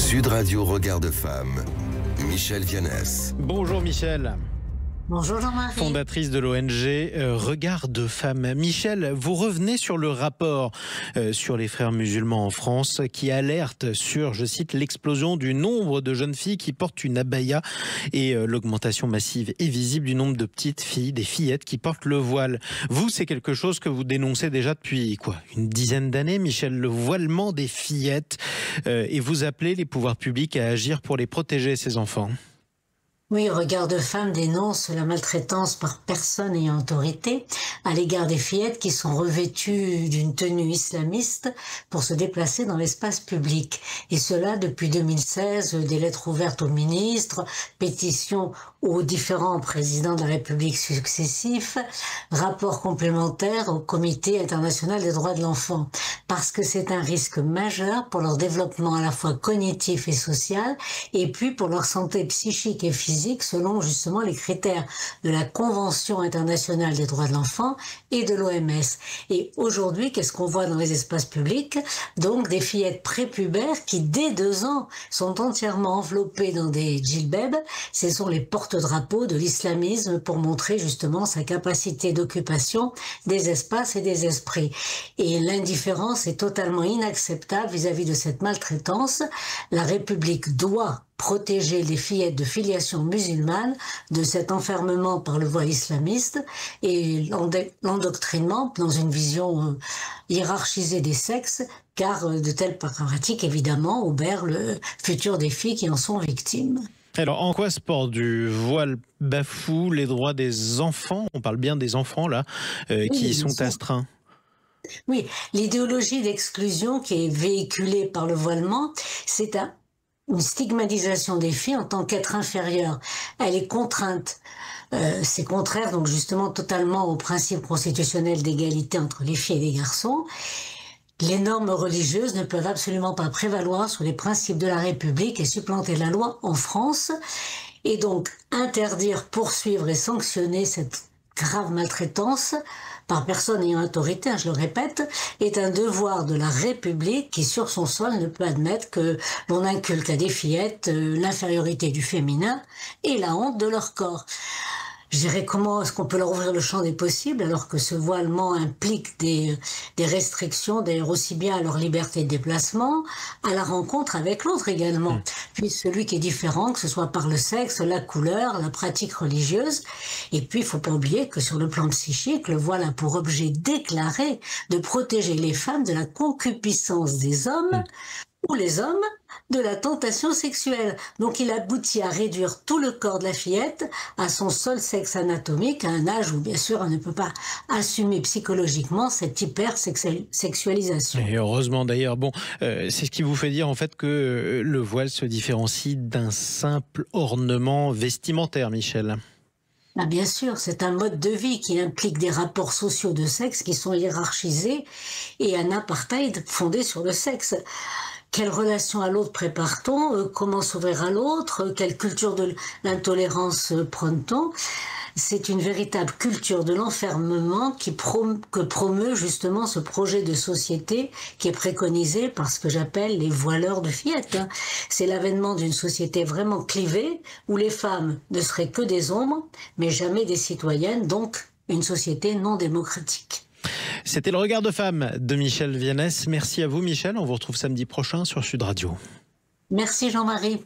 Sud Radio Regard de Femme, Michèle Vianès. Bonjour Michèle. Bonjour Jean-Marie. Fondatrice de l'ONG Regard de Femme. Michèle, vous revenez sur le rapport sur les frères musulmans en France qui alerte sur, je cite, l'explosion du nombre de jeunes filles qui portent une abaya et l'augmentation massive et visible du nombre de petites filles, des fillettes qui portent le voile. Vous, c'est quelque chose que vous dénoncez déjà depuis une dizaine d'années, Michèle, le voilement des fillettes, et vous appelez les pouvoirs publics à agir pour les protéger, ces enfants. Oui, Regard de Femme dénonce la maltraitance par personne ayant autorité à l'égard des fillettes qui sont revêtues d'une tenue islamiste pour se déplacer dans l'espace public. Et cela depuis 2016, des lettres ouvertes aux ministres, pétitions aux différents présidents de la République successifs, rapports complémentaires au Comité international des droits de l'enfant. Parce que c'est un risque majeur pour leur développement à la fois cognitif et social, et puis pour leur santé psychique et physique, selon justement les critères de la Convention internationale des droits de l'enfant et de l'OMS. Et aujourd'hui, qu'est-ce qu'on voit dans les espaces publics? Donc des fillettes prépubères qui, dès 2 ans, sont entièrement enveloppées dans des djilbabs. Ce sont les porte-drapeaux de l'islamisme pour montrer justement sa capacité d'occupation des espaces et des esprits. Et l'indifférence est totalement inacceptable vis-à-vis de cette maltraitance. La République doit protéger les fillettes de filiation musulmane de cet enfermement par le voile islamiste et l'endoctrinement dans une vision hiérarchisée des sexes, car de telles pratiques, évidemment, obèrent le futur des filles qui en sont victimes. Alors, en quoi ce port du voile bafoue les droits des enfants? On parle bien des enfants, là, qui sont astreints. Oui, l'idéologie d'exclusion qui est véhiculée par le voilement, c'est une stigmatisation des filles en tant qu'être inférieure. Elle est contrainte. C'est contraire donc justement totalement au principe constitutionnel d'égalité entre les filles et les garçons. Les normes religieuses ne peuvent absolument pas prévaloir sur les principes de la République et supplanter la loi en France. Et donc interdire, poursuivre et sanctionner cette grave maltraitance par personne ayant autorité, je le répète, est un devoir de la République qui, sur son sol, ne peut admettre que l'on inculque à des fillettes l'infériorité du féminin et la honte de leur corps. Je dirais, comment est-ce qu'on peut leur ouvrir le champ des possibles alors que ce voilement implique des restrictions, d'ailleurs aussi bien à leur liberté de déplacement, à la rencontre avec l'autre également. Puis celui qui est différent, que ce soit par le sexe, la couleur, la pratique religieuse. Et puis il faut pas oublier que sur le plan psychique, le voile a pour objet déclaré de protéger les femmes de la concupiscence des hommes ou les hommes de la tentation sexuelle. Donc il aboutit à réduire tout le corps de la fillette à son seul sexe anatomique, à un âge où bien sûr on ne peut pas assumer psychologiquement cette hypersexualisation. Et heureusement d'ailleurs. Bon, c'est ce qui vous fait dire en fait que le voile se différencie d'un simple ornement vestimentaire, Michèle. Ah bien sûr, c'est un mode de vie qui implique des rapports sociaux de sexe qui sont hiérarchisés et un apartheid fondé sur le sexe. Quelle relation à l'autre prépare-t-on? Comment s'ouvrir à l'autre? Quelle culture de l'intolérance prône-t-on? C'est une véritable culture de l'enfermement que promeut justement ce projet de société qui est préconisé par ce que j'appelle les voileurs de fillettes. C'est l'avènement d'une société vraiment clivée où les femmes ne seraient que des ombres, mais jamais des citoyennes, donc une société non démocratique. C'était le Regard de Femme de Michèle Vianès. Merci à vous, Michèle. On vous retrouve samedi prochain sur Sud Radio. Merci Jean-Marie.